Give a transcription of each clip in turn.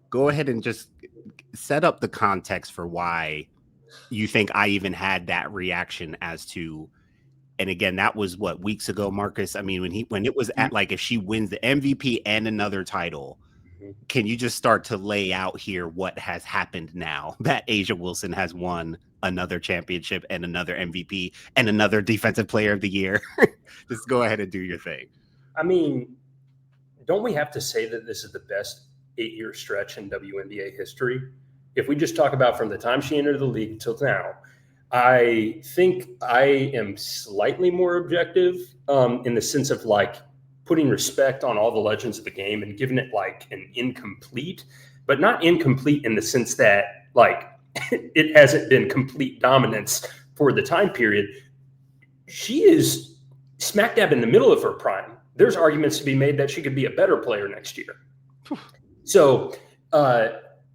go ahead and just set up the context for why you think I even had that reaction as to, and again, that was what, weeks ago, Marcus? I mean, when it was at like, if she wins the MVP and another title, can you just start to lay out here what has happened now that A'ja Wilson has won another championship and another MVP and another Defensive Player of the Year? Just go ahead and do your thing. I mean, don't we have to say that this is the best 8-year stretch in WNBA history? If we just talk about from the time she entered the league till now, I think I am slightly more objective in the sense of like putting respect on all the legends of the game and giving it like an incomplete, but not incomplete in the sense that like it hasn't been complete dominance for the time period. She is smack dab in the middle of her prime. There's arguments to be made that she could be a better player next year. So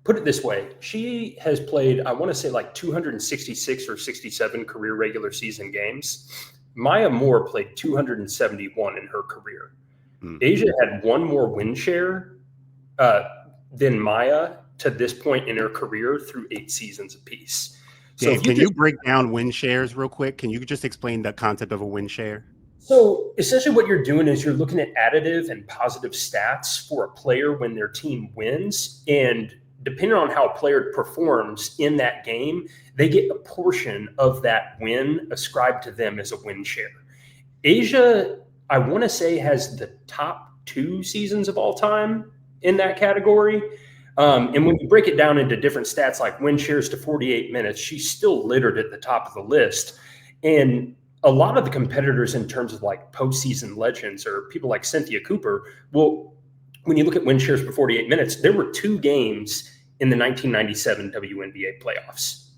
put it this way. She has played, I want to say like 266 or 67 career regular season games. Maya Moore played 271 in her career. A'ja had one more win share than Maya to this point in her career through 8 seasons apiece. So can you break down win shares real quick? Can you just explain the concept of a win share? So essentially what you're doing is you're looking at additive and positive stats for a player when their team wins. And depending on how a player performs in that game, they get a portion of that win ascribed to them as a win share. A'ja, I want to say, has the top 2 seasons of all time in that category. And when you break it down into different stats like win shares to 48 minutes, she's still littered at the top of the list. And a lot of the competitors in terms of like postseason legends or people like Cynthia Cooper, well, when you look at win shares per 48 minutes, there were 2 games in the 1997 WNBA playoffs.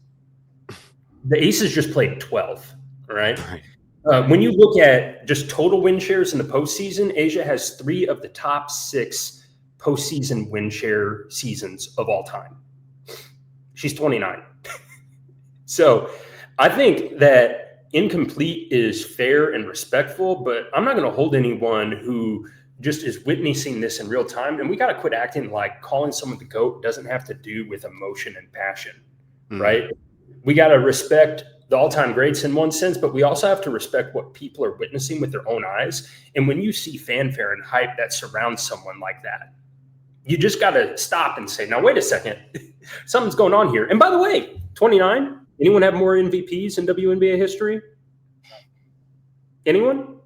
The Aces just played 12, all right? When you look at just total win shares in the postseason, A'ja has 3 of the top 6 postseason win share seasons of all time. She's 29. So I think that incomplete is fair and respectful, but I'm not going to hold anyone who just is witnessing this in real time. And we got to quit acting like calling someone the GOAT doesn't have to do with emotion and passion, right? We got to respect the all-time greats in one sense, but we also have to respect what people are witnessing with their own eyes. And when you see fanfare and hype that surrounds someone like that, you just got to stop and say, now, wait a second, something's going on here. And by the way, 29, anyone have more MVPs in WNBA history? Anyone?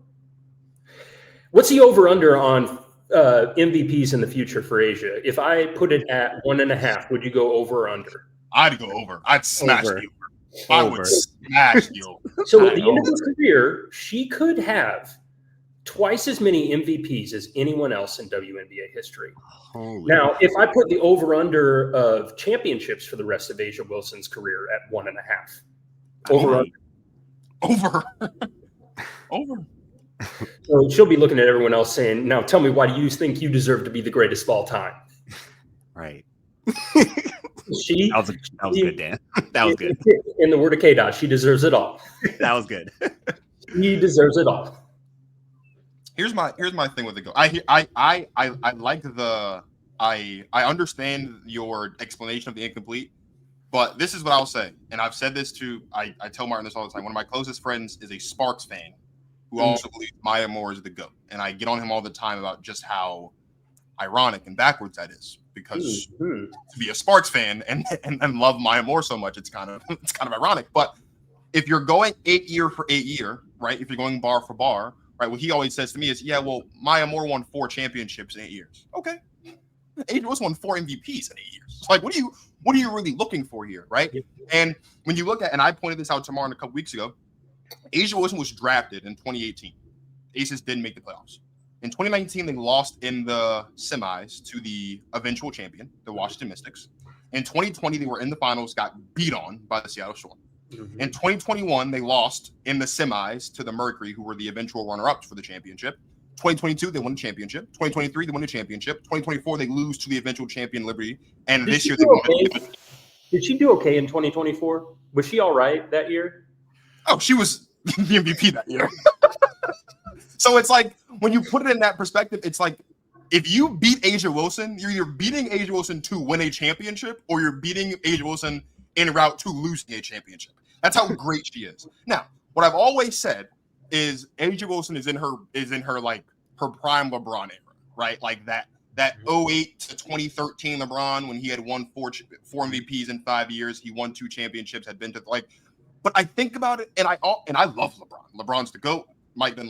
What's the over-under on MVPs in the future for A'ja? If I put it at 1.5, would you go over or under? I'd go over. I'd smash the over. I would smash the over. So at the end of her career, she could have twice as many MVPs as anyone else in WNBA history. Now, if I put the over-under of championships for the rest of A'ja Wilson's career at 1.5, over. So she'll be looking at everyone else saying, now tell me, why do you think you deserve to be the greatest of all time? Right. That was good, Dan. That was good. In the word of K-Dot, she deserves it all. That was good. She deserves it all. Here's my thing with the GOAT. I like I understand your explanation of the incomplete, but this is what I'll say, and I've said this to I tell Martin this all the time. One of my closest friends is a Sparks fan who also believes Maya Moore is the GOAT, and I get on him all the time about just how ironic and backwards that is, because to be a Sparks fan and love Maya Moore so much, it's kind of ironic. But if you're going 8 year for 8 year, right? If you're going bar for bar, right? What he always says to me is, yeah, well, Maya Moore won 4 championships in 8 years. Okay. A'ja Wilson won 4 MVPs in 8 years. It's like, what are you really looking for here, right? And when you look at, and I pointed this out to Martin a couple weeks ago, A'ja Wilson was drafted in 2018. Aces didn't make the playoffs. In 2019, they lost in the semis to the eventual champion, the Washington Mystics. In 2020, they were in the finals, got beat on by the Seattle Storm. In 2021, they lost in the semis to the Mercury, who were the eventual runner-ups for the championship. 2022, they won the championship. 2023, they won the championship. 2024, they lose to the eventual champion Liberty. And this year, they won it. Did she do okay in 2024? Was she all right that year? Oh, she was the MVP that year. So it's like, when you put it in that perspective, it's like, if you beat Asia Wilson, you're either beating Asia Wilson to win a championship or you're beating Asia Wilson en route to losing a championship. That's how great she is. Now, what I've always said is Asia Wilson is in her like her prime LeBron era, right? Like that 08 to 2013 LeBron, when he had won four MVPs in 5 years, he won 2 championships, had been to but I think about it, and I love LeBron. LeBron's the GOAT. Martin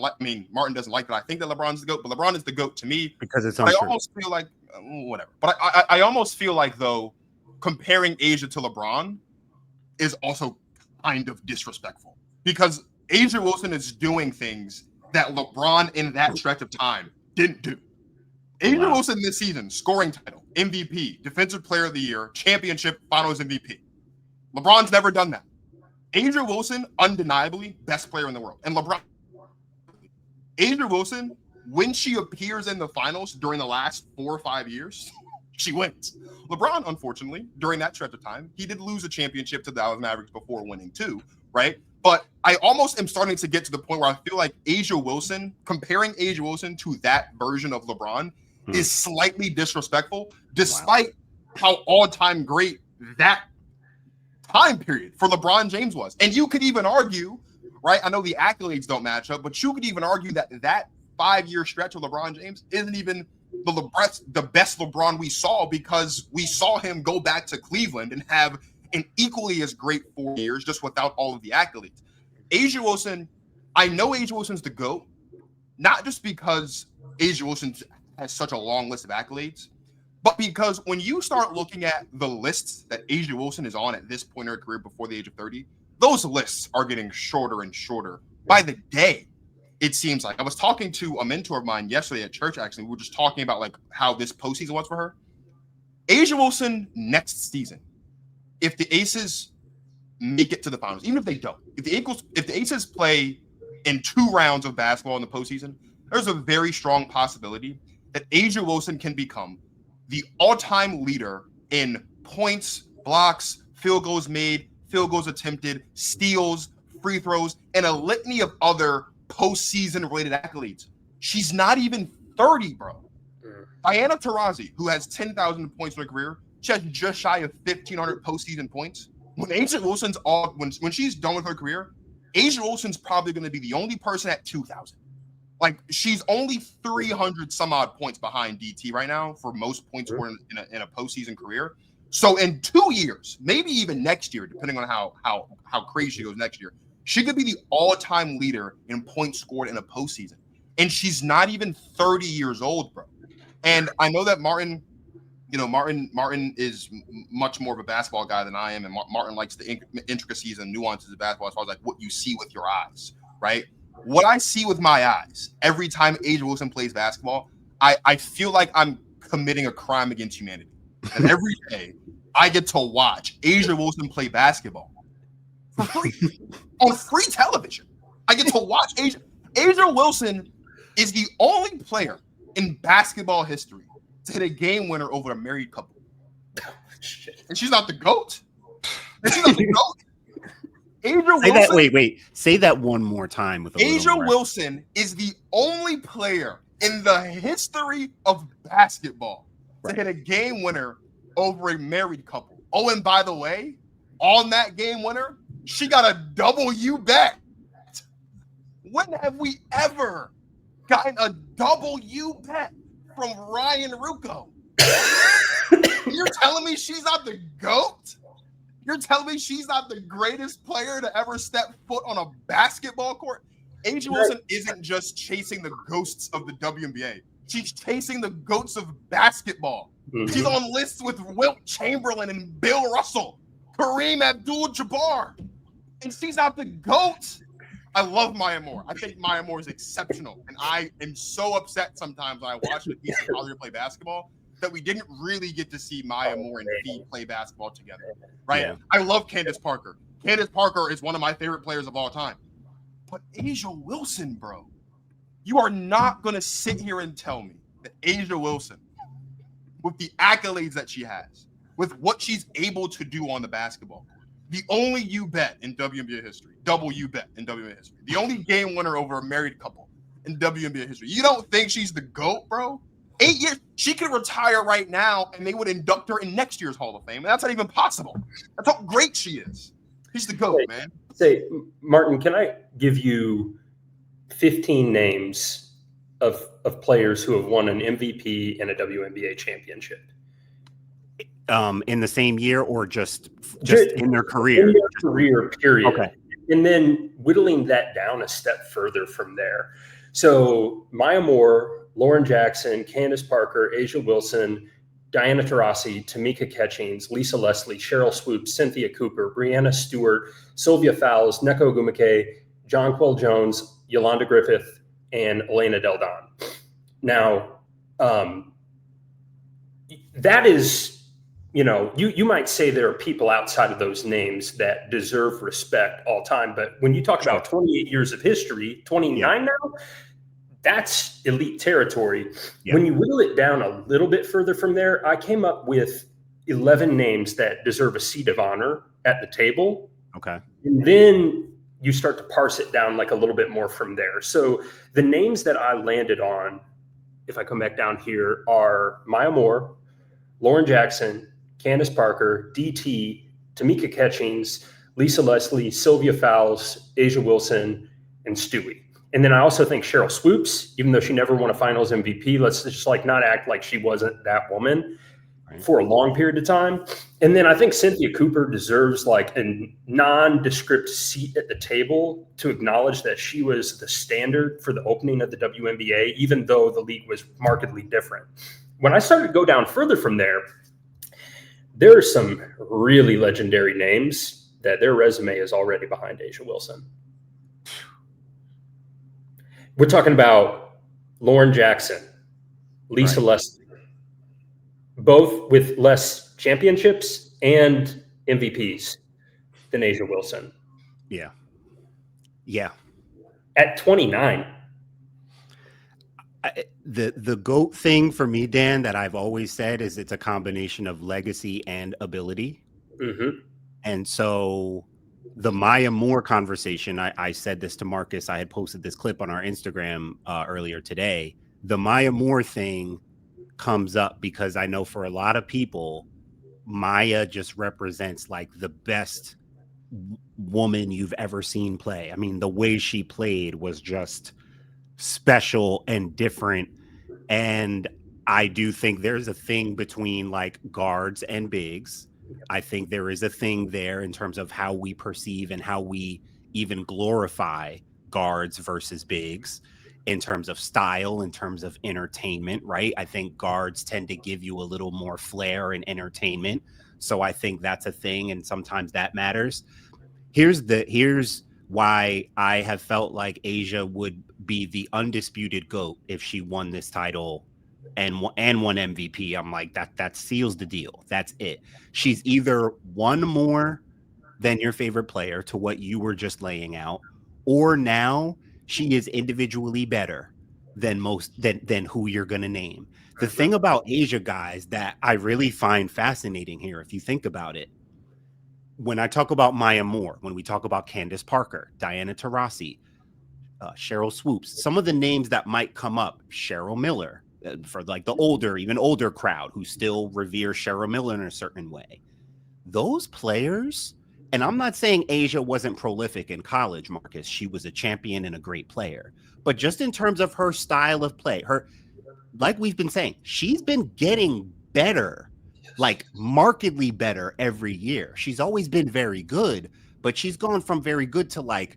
doesn't like that I think that LeBron's the GOAT, but LeBron is the GOAT to me because it's untrue. I almost feel like whatever. But I almost feel like though comparing Asia to LeBron is also kind of disrespectful because Asia Wilson is doing things that LeBron in that stretch of time didn't do. Asia Wilson this season, scoring title, MVP, Defensive Player of the Year, championship, Finals MVP. LeBron's never done that. Asia Wilson, undeniably, best player in the world. And LeBron, Asia Wilson, when she appears in the finals during the last 4 or 5 years, she wins. LeBron, unfortunately, during that stretch of time, he did lose a championship to the Dallas Mavericks before winning 2, right? But I almost am starting to get to the point where I feel like Asia Wilson, comparing Asia Wilson to that version of LeBron is slightly disrespectful, despite how all-time great that time period for LeBron James was. And you could even argue, right? I know the accolades don't match up, but you could even argue that 5-year stretch of LeBron James isn't even the best LeBron we saw, because we saw him go back to Cleveland and have an equally as great 4 years just without all of the accolades. Asia Wilson, I know Asia Wilson's the GOAT, not just because Asia Wilson has such a long list of accolades, but because when you start looking at the lists that Asia Wilson is on at this point in her career before the age of 30, those lists are getting shorter and shorter by the day. It seems like I was talking to a mentor of mine yesterday at church. Actually, we were just talking about like how this postseason was for her. Asia Wilson next season, if the Aces make it to the finals, even if they don't, if the Aces play in 2 rounds of basketball in the postseason, there's a very strong possibility that Asia Wilson can become the all-time leader in points, blocks, field goals made, field goals attempted, steals, free throws, and a litany of other postseason-related accolades. She's not even 30, bro. Diana Taurasi, who has 10,000 points in her career, she has just shy of 1,500 postseason points. When Asia Wilson's when she's done with her career, Asia Wilson's probably going to be the only person at 2,000. Like, she's only 300 some odd points behind DT right now for most points scored in a postseason career. So in 2 years, maybe even next year, depending on how crazy she goes next year, she could be the all-time leader in points scored in a postseason. And she's not even 30 years old, bro. And I know that Martin is much more of a basketball guy than I am, and Martin likes the intricacies and nuances of basketball as far as like what you see with your eyes, right? What I see with my eyes every time Asia Wilson plays basketball, I feel like I'm committing a crime against humanity. And every day I get to watch Asia Wilson play basketball for free on free television. I get to watch Asia. Asia Wilson is the only player in basketball history to hit a game winner over a married couple. And she's not the GOAT. And she's not the GOAT. Asia Wilson, say that one more time with Asia Wilson is the only player in the history of basketball to hit a game winner over a married couple. Oh, and by the way, on that game winner, she got a W bet. When have we ever gotten a W bet from Ryan Rucco? You're telling me she's not the GOAT? You're telling me she's not the greatest player to ever step foot on a basketball court? Asia Wilson isn't just chasing the ghosts of the WNBA. She's chasing the goats of basketball. Mm-hmm. She's on lists with Wilt Chamberlain and Bill Russell, Kareem Abdul-Jabbar, and she's not the GOAT. I love Maya Moore. I think Maya Moore is exceptional, and I am so upset sometimes when I watch the East Collier play basketball that we didn't really get to see Maya Moore and Fee play basketball together, right? Yeah. I love Candace Parker. Candace Parker is one of my favorite players of all time. But Asia Wilson, bro, you are not going to sit here and tell me that Asia Wilson, with the accolades that she has, with what she's able to do on the basketball court, the only U bet in WNBA history, double U bet in WNBA history, the only game winner over a married couple in WNBA history, you don't think she's the GOAT, bro? 8 years. She could retire right now, and they would induct her in next year's Hall of Fame, and that's not even possible. That's how great she is. She's the GOAT, man. Say, Martin, can I give you 15 names of players who have won an MVP and a WNBA championship? In the same year, or just in their career? In their career, period. Okay. And then whittling that down a step further from there. So Maya Moore, Lauren Jackson, Candace Parker, Asia Wilson, Diana Taurasi, Tamika Catchings, Lisa Leslie, Cheryl Swoops, Cynthia Cooper, Brianna Stewart, Sylvia Fowles, Neko Ogumike, Jonquel Jones, Yolanda Griffith, and Elena Del Don. Now, that is, you might say there are people outside of those names that deserve respect all time. But when you talk about 28 years of history, 29 now, that's elite territory. Yeah. When you whittle it down a little bit further from there, I came up with 11 names that deserve a seat of honor at the table. Okay. And then you start to parse it down like a little bit more from there. So the names that I landed on, if I come back down here, are Maya Moore, Lauren Jackson, Candace Parker, DT, Tamika Catchings, Lisa Leslie, Sylvia Fowles, Asia Wilson, and Stewie. And then I also think Cheryl Swoops, even though she never won a finals MVP, let's just not act like she wasn't that woman for a long period of time. And then I think Cynthia Cooper deserves a nondescript seat at the table to acknowledge that she was the standard for the opening of the WNBA, even though the league was markedly different. When I started to go down further from there are some really legendary names that their resume is already behind Asia Wilson. We're talking about Lauren Jackson, Lisa Leslie, both with less championships and MVPs than Asia Wilson. Yeah. Yeah. At 29. The GOAT thing for me, Dan, that I've always said is it's a combination of legacy and ability. Mm-hmm. And so the Maya Moore conversation, I said this to Marcus. I had posted this clip on our Instagram earlier today. The Maya Moore thing comes up because I know for a lot of people, Maya just represents the best woman you've ever seen play. I mean, the way she played was just special and different. And I do think there's a thing between guards and bigs. I think there is a thing there in terms of how we perceive and how we even glorify guards versus bigs in terms of style, in terms of entertainment, right? I think guards tend to give you a little more flair and entertainment. So I think that's a thing. And sometimes that matters. Here's why I have felt like Asia would be the undisputed GOAT if she won this title and won MVP. I'm like, that seals the deal. That's it. She's either one more than your favorite player, to what you were just laying out, or now she is individually better than than who you're going to name. The thing about Asia, guys, that I really find fascinating here, if you think about it, when I talk about Maya Moore, when we talk about Candace Parker, Diana Taurasi, Cheryl Swoops, some of the names that might come up, Cheryl Miller, for the even older crowd who still revere Cheryl Miller in a certain way. Those players, and I'm not saying Asia wasn't prolific in college, Marcus. She was a champion and a great player. But just in terms of her style of play, like we've been saying, she's been getting better, markedly better every year. She's always been very good, but she's gone from very good to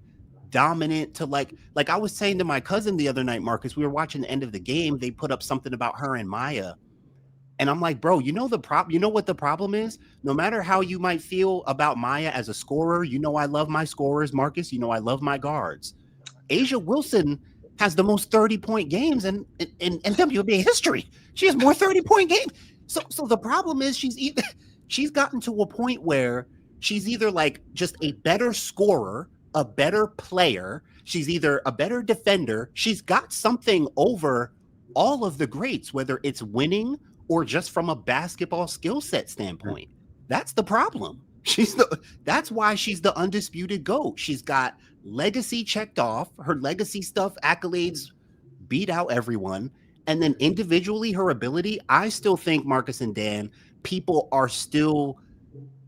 dominant to like I was saying to my cousin the other night, Marcus, we were watching the end of the game. They put up something about her and Maya. And I'm like, bro, you know what the problem is? No matter how you might feel about Maya as a scorer, I love my scorers, Marcus. I love my guards. Asia Wilson has the most 30-point games in WNBA history. She has more 30-point games. So the problem is she's gotten to a point where she's either just a better scorer, a better player. She's either a better defender. She's got something over all of the greats, whether it's winning or just from a basketball skill set standpoint. That's the problem. That's why she's the undisputed GOAT. She's got legacy checked off, her legacy stuff, accolades beat out everyone. And then individually, her ability, I still think, Marcus and Dan, people are still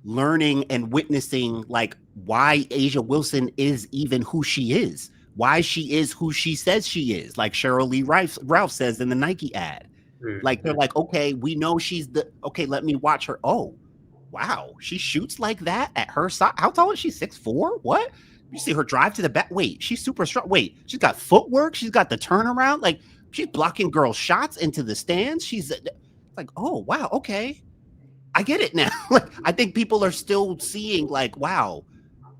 learning and witnessing like why Asia Wilson is even who she is, why she is who she says she is, like Cheryl Lee Ralph says in the Nike ad. Like they're like, okay, we know she's okay, let me watch her. Oh, wow, she shoots like that at her size. How tall is she? 6'4"? What? You see her drive to the back. Wait, she's super strong. Wait, she's got footwork. She's got the turnaround. Like she's blocking girl shots into the stands. She's like, oh wow, okay, I get it now. Like I think people are still seeing like, wow,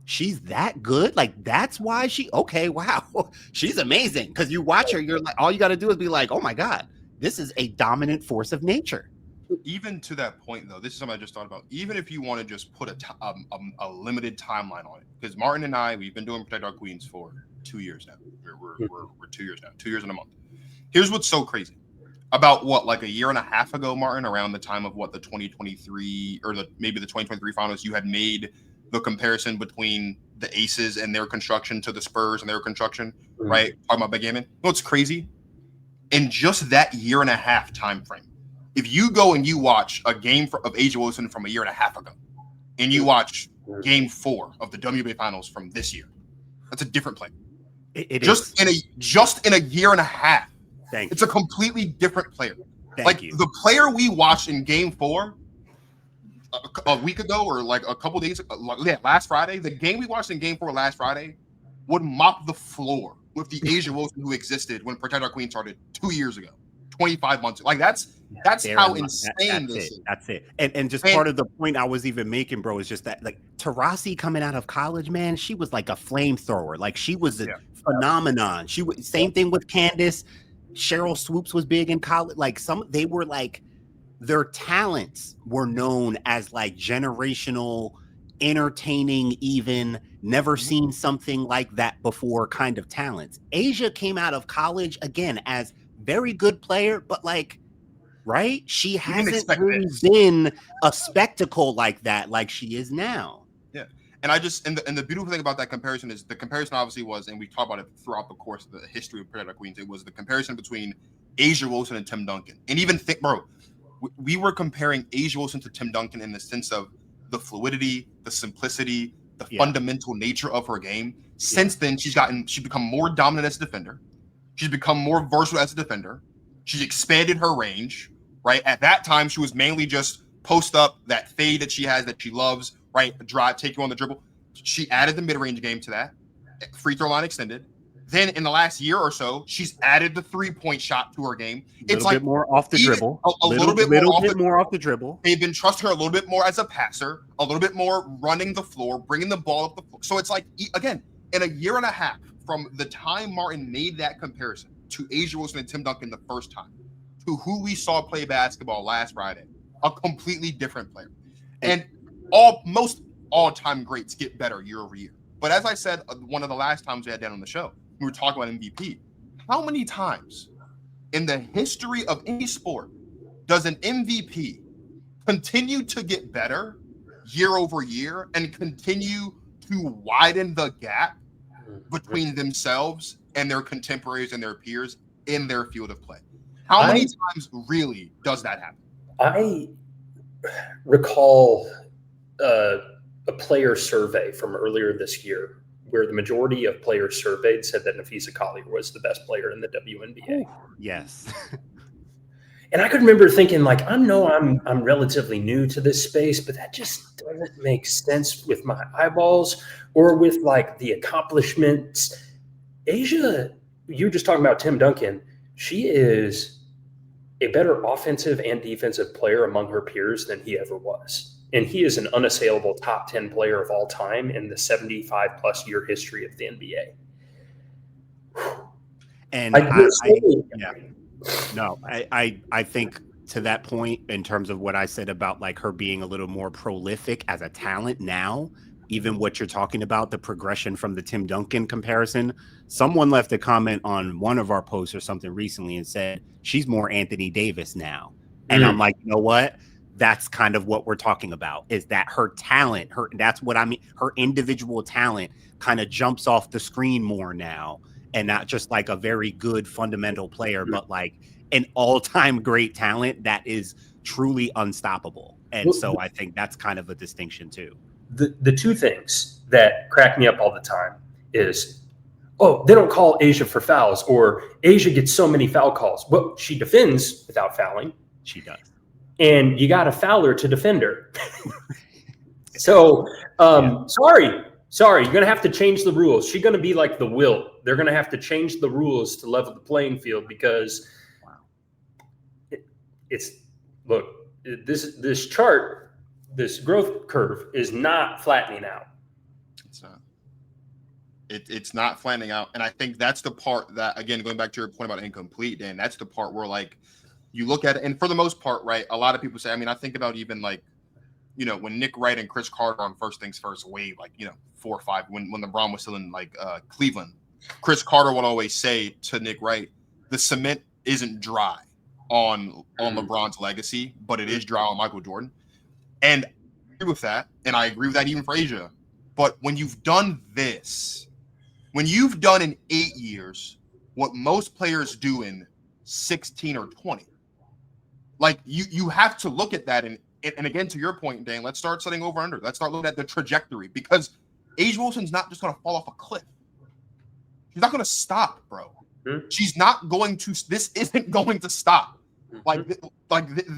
she's that good. Like that's why okay, wow, she's amazing. Because you watch her, you're like, all you got to do is be like, oh my god, this is a dominant force of nature. Even to that point, though, this is something I just thought about. Even if you want to just put a limited timeline on it, because Martin and I, we've been doing Protect Our Queens for 2 years now. We're 2 years now, 2 years and a month. Here's what's so crazy. About what, like a year and a half ago, Martin, around the time of what the 2023 or maybe the 2023 finals, you had made the comparison between the Aces and their construction to the Spurs and their construction, right? Talking about backgammon. What's crazy? In just that year and a half time frame, if you go and you watch a game of Asia Wilson from a year and a half ago, and you watch Game 4 of the WNBA Finals from this year, that's a different play. Just in a year and a half, it's a completely different player. The player we watched in Game 4 a week ago, or like a couple days ago, last Friday, the game we watched in Game 4 last Friday would mop the floor with the Asia Wilson who existed when Protect Our Queen started 2 years ago. 25 months. Like that's how insane this is. That's it. And just part of the point I was even making, bro, is just that like Taurasi coming out of college, man, she was like a flamethrower. Like she was a phenomenon. She was same thing with Candace. Cheryl Swoops was big in college. Like they were like their talents were known as like generational, entertaining, even never seen something like that before kind of talents. Asia came out of college again as very good player, but like, right? She hasn't really been a spectacle like that, like she is now. Yeah. And I just, and the beautiful thing about that comparison is the comparison obviously was, and we talked about it throughout the course of the history of Protect Our Queens, it was the comparison between Asia Wilson and Tim Duncan. And even think, bro, we were comparing Asia Wilson to Tim Duncan in the sense of the fluidity, the simplicity, the fundamental nature of her game. Since then, she's become more dominant as a defender. She's become more versatile as a defender. She's expanded her range, right? At that time, she was mainly just post up, that fade that she has that she loves, right? Drive, take you on the dribble. She added the mid-range game to that. Free throw line extended. Then in the last year or so, she's added the three-point shot to her game. It's like more off the dribble. A little bit more off the dribble. They've been trusting her a little bit more as a passer, a little bit more running the floor, bringing the ball up the floor. So it's like, again, in a year and a half, from the time Martin made that comparison to Asia Wilson and Tim Duncan the first time, to who we saw play basketball last Friday, a completely different player. And most all-time greats get better year over year. But as I said, one of the last times we had Dan on the show, we were talking about MVP. How many times in the history of any sport does an MVP continue to get better year over year and continue to widen the gap between themselves and their contemporaries and their peers in their field of play? How many times really does that happen? I recall a player survey from earlier this year where the majority of players surveyed said that Nafisa Collier was the best player in the WNBA. Yes. And I could remember thinking, like, I'm relatively new to this space, but that just doesn't make sense with my eyeballs or with like the accomplishments. Asia, you were just talking about Tim Duncan. She is a better offensive and defensive player among her peers than he ever was. And he is an unassailable top 10 player of all time in the 75 plus year history of the NBA. And I think to that point, in terms of what I said about like her being a little more prolific as a talent now, even what you're talking about, the progression from the Tim Duncan comparison, someone left a comment on one of our posts or something recently and said, she's more Anthony Davis now. And I'm like, you know what? That's kind of what we're talking about, is that her talent, that's what I mean. Her individual talent kind of jumps off the screen more now. and not just like a very good fundamental player, but like an all-time great talent that is truly unstoppable. And so I think that's kind of a distinction too. The two things that crack me up all the time is, oh, they don't call Asia for fouls, or Asia gets so many foul calls. Well, she defends without fouling. She does. And you got to foul her to defend her. So, sorry, you're going to have to change the rules. She's going to be like the Wilt. They're going to have to change the rules to level the playing field, because this chart, this growth curve is not flattening out. It's not. It's not flattening out. And I think that's the part that, again, going back to your point about incomplete, Dan, that's the part where, like, you look at it, and for the most part, right, a lot of people say, I mean, I think about even, like, you know, when Nick Wright and Chris Carter on First Things First way, like, you know, 4 or 5, when LeBron was still in, like, Cleveland, Chris Carter would always say to Nick Wright, the cement isn't dry on LeBron's legacy, but it is dry on Michael Jordan. And I agree with that, and I agree with that even for Asia. But when you've done this, when you've done in 8 years what most players do in 16 or 20, like, you have to look at that. And again, to your point, Dan, let's start setting over under. Let's start looking at the trajectory, because A'ja Wilson's not just going to fall off a cliff. She's not going to stop, bro. Mm-hmm. She's not going to. This isn't going to stop. Mm-hmm.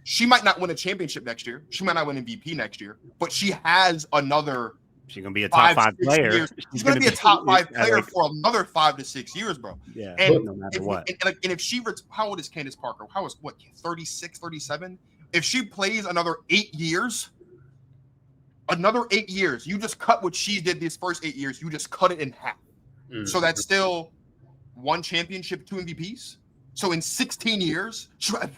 She might not win a championship next year. She might not win MVP next year, but she has another. She's going to be a top 5 player. Years. She's going to be a top 5 player for another 5 to 6 years, bro. Yeah, and no matter what. And if she, how old is Candace Parker? How is 36, 37? If she plays another 8 years, you just cut what she did these first 8 years. You just cut it in half. Mm-hmm. So that's still 1 championship, 2 MVPs. So in 16 years, she had,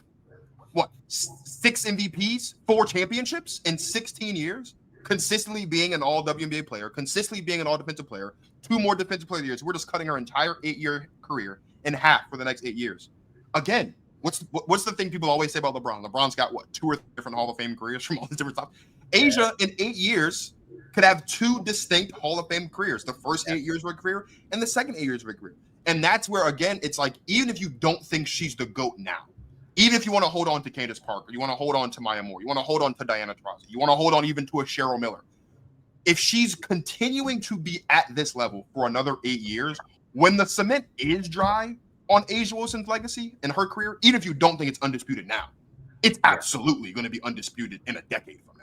6 MVPs, 4 championships in 16 years, consistently being an all WNBA player, consistently being an all defensive player, 2 more defensive player years. We're just cutting her entire 8-year career in half for the next 8 years. Again, what's the thing people always say about LeBron? LeBron's got 2 or 3 different Hall of Fame careers from all these different stuff. A'ja in 8 years could have 2 distinct Hall of Fame careers, the first 8 years of her career and the second 8 years of her career. And that's where, again, it's like, even if you don't think she's the GOAT now, even if you want to hold on to Candace Parker, you want to hold on to Maya Moore, you want to hold on to Diana Taurasi, you want to hold on even to a Cheryl Miller, if she's continuing to be at this level for another 8 years, when the cement is dry on A'ja Wilson's legacy and her career, even if you don't think it's undisputed now, it's absolutely going to be undisputed in a decade from now.